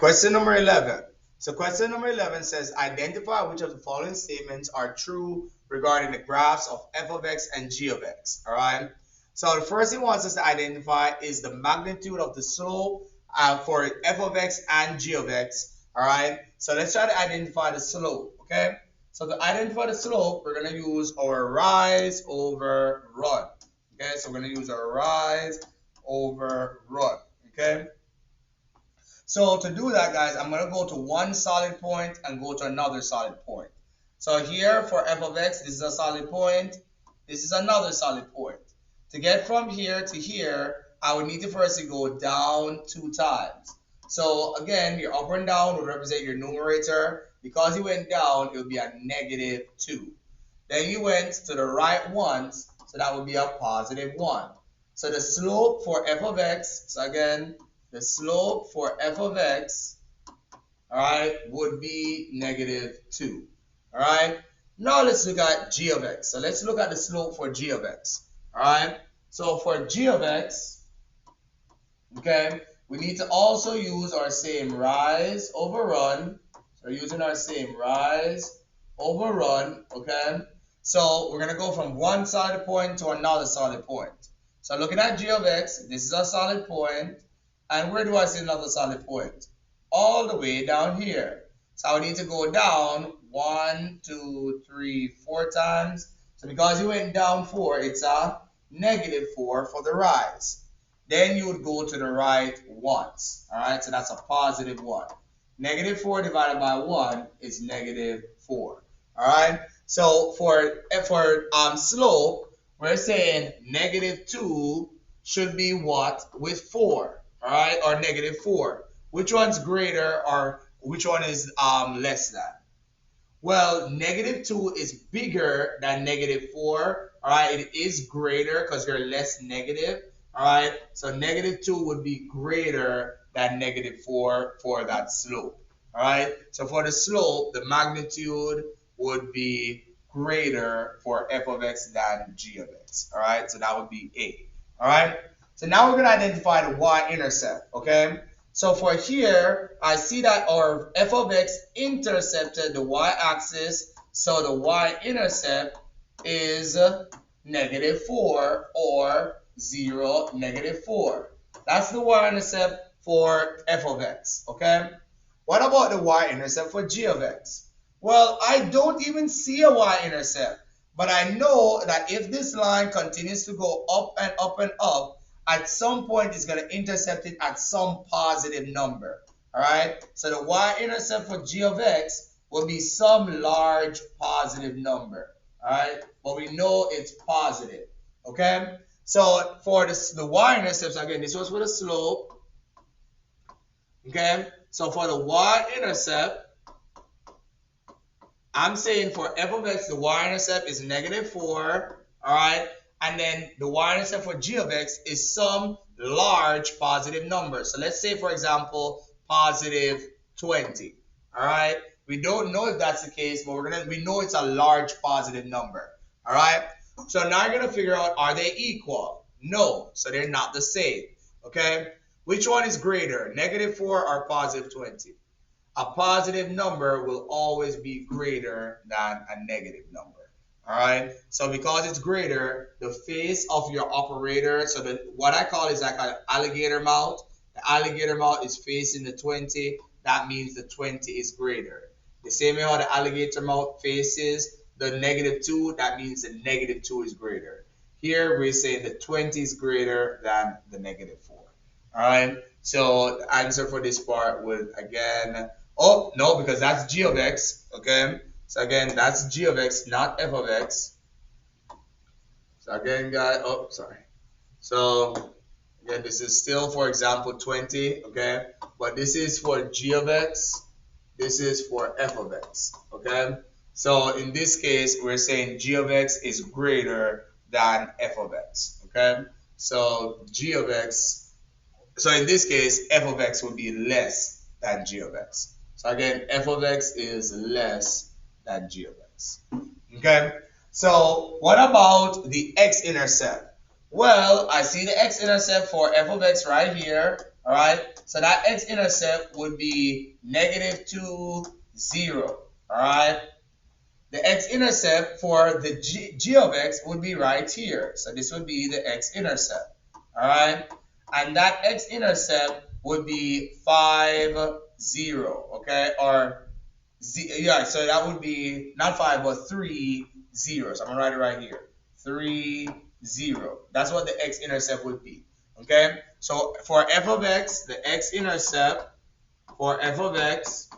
question number 11. So question number 11 says, identify which of the following statements are true regarding the graphs of f of x and g of x. All right. So the first thing it wants us to identify is the magnitude of the slope for f of x and g of x. All right. So let's try to identify the slope. Okay. So to identify the slope, we're going to use our rise over run. Okay. So we're going to use our rise over run. Okay. So to do that, guys, I'm going to go to one solid point and go to another solid point. So here for f of x, this is a solid point. This is another solid point. To get from here to here, I would need to first go down 2 times. So again, your up and down would represent your numerator. Because you went down, it would be a -2. Then you went to the right once, so that would be a +1. So the slope for f of x, so again, the slope for f of x, all right, would be -2. All right. Now let's look at g of x. So let's look at the slope for g of x. All right. So for g of x, okay, we need to also use our same rise over run. So we're using our same rise over run. Okay. So we're gonna go from one solid point to another solid point. So looking at g of x, this is a solid point. And where do I see another solid point? All the way down here. So I would need to go down 1, 2, 3, 4 times. So because you went down 4, it's a -4 for the rise. Then you would go to the right once. All right, so that's a +1. -4 divided by 1 is -4. All right, so for slope, we're saying -2 should be what with 4. All right, or -4. Which one's greater or which one is less than? Well, -2 is bigger than -4. All right, it is greater because you're less negative. All right, so -2 would be greater than -4 for that slope. All right, so for the slope, the magnitude would be greater for f of x than g of x. All right, so that would be A. All right. So now we're going to identify the y-intercept, okay? So for here, I see that our f of x intercepted the y-axis, so the y-intercept is -4 or 0, -4. That's the y-intercept for f of x, okay? What about the y-intercept for g of x? Well, I don't even see a y-intercept, but I know that if this line continues to go up and up and up, at some point it's going to intercept it at some positive number. All right, so the y-intercept for g of x will be some large positive number. All right, but we know it's positive. Okay, so for the y-intercepts, again, this was for the slope. Okay, so for the y-intercept, I'm saying for f of x, the y-intercept is -4. All right. And then the y-intercept for g of x is some large positive number. So let's say, for example, +20. All right. We don't know if that's the case, but we know it's a large positive number. All right. So now you're gonna figure out, are they equal? No. So they're not the same. Okay. Which one is greater, -4 or +20? A positive number will always be greater than a negative number. All right, so because it's greater, the face of your operator, so what I call is like an alligator mouth. The alligator mouth is facing the 20. That means the 20 is greater. The same way how the alligator mouth faces the -2, that means the -2 is greater. Here we're saying the 20 is greater than the -4. All right, so the answer for this part would again, oh no, because that's g of x. Okay. So again, that's g of x, not f of x. So again, guys, oh, sorry. So again, this is still, for example, 20, okay? But this is for g of x. This is for f of x, okay? So in this case, we're saying g of x is greater than f of x, okay? So g of x, so in this case, f of x would be less than g of x. So again, f of x is less than g of x. Okay, so what about the x-intercept? Well, I see the x-intercept for f of x right here. All right. So that x-intercept would be -2, 0. All right. The x-intercept for the g of x would be right here. So this would be the x-intercept. All right. And that x-intercept would be 5, 0. Okay. Or yeah, so that would be not 5, but 3, 0. So I'm gonna write it right here. 3, 0. That's what the x-intercept would be. Okay. So for f of x, the x-intercept for f of x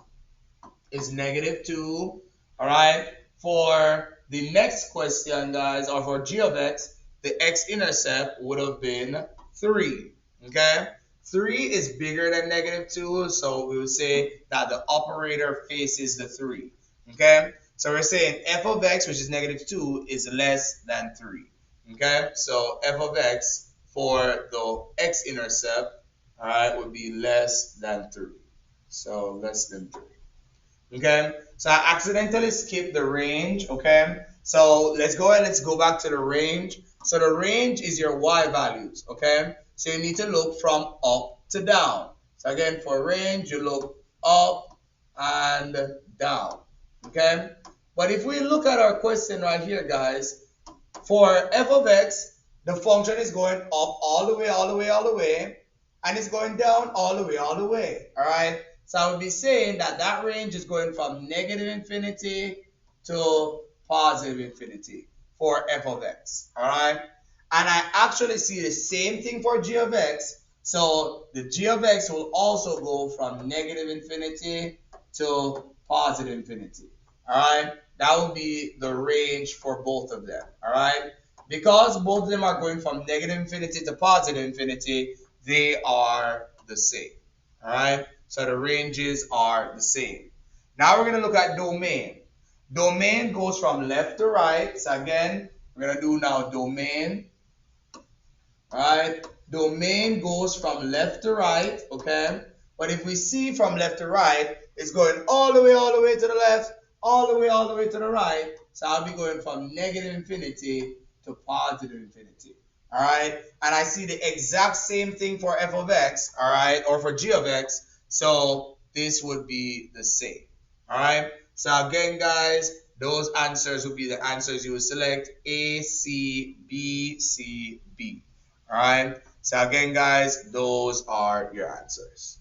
is -2. All right. For the next question, guys, or for g of x, the x-intercept would have been 3. Okay. 3 is bigger than -2, so we would say that the operator faces the 3. Okay. So we're saying f of x, which is -2, is less than 3. Okay. So f of x for the x-intercept, all right, would be less than 3. So less than 3. Okay, so I accidentally skipped the range. Okay, so let's go ahead, let's go back to the range. So the range is your y values. Okay, so you need to look from up to down. So again, for range, you look up and down. Okay, but if we look at our question right here, guys, for f of x, the function is going up all the way, all the way, all the way, and it's going down all the way, all the way. All right. So I would be saying that that range is going from -infinity to +infinity for f of x. All right. And I actually see the same thing for g of x. So the g of x will also go from -infinity to +infinity. All right. That would be the range for both of them. All right. Because both of them are going from -infinity to +infinity, they are the same. All right. So the ranges are the same. Now we're going to look at domain. Domain goes from left to right. So again, we're going to do now domain. All right. Domain goes from left to right. Okay. But if we see from left to right, it's going all the way to the left, all the way to the right. So I'll be going from -infinity to +infinity. All right. And I see the exact same thing for f of x. All right. Or for g of x. So this would be the same. All right. So again, guys, those answers would be the answers you would select: A, C, B, C, B. All right. So again, guys, those are your answers.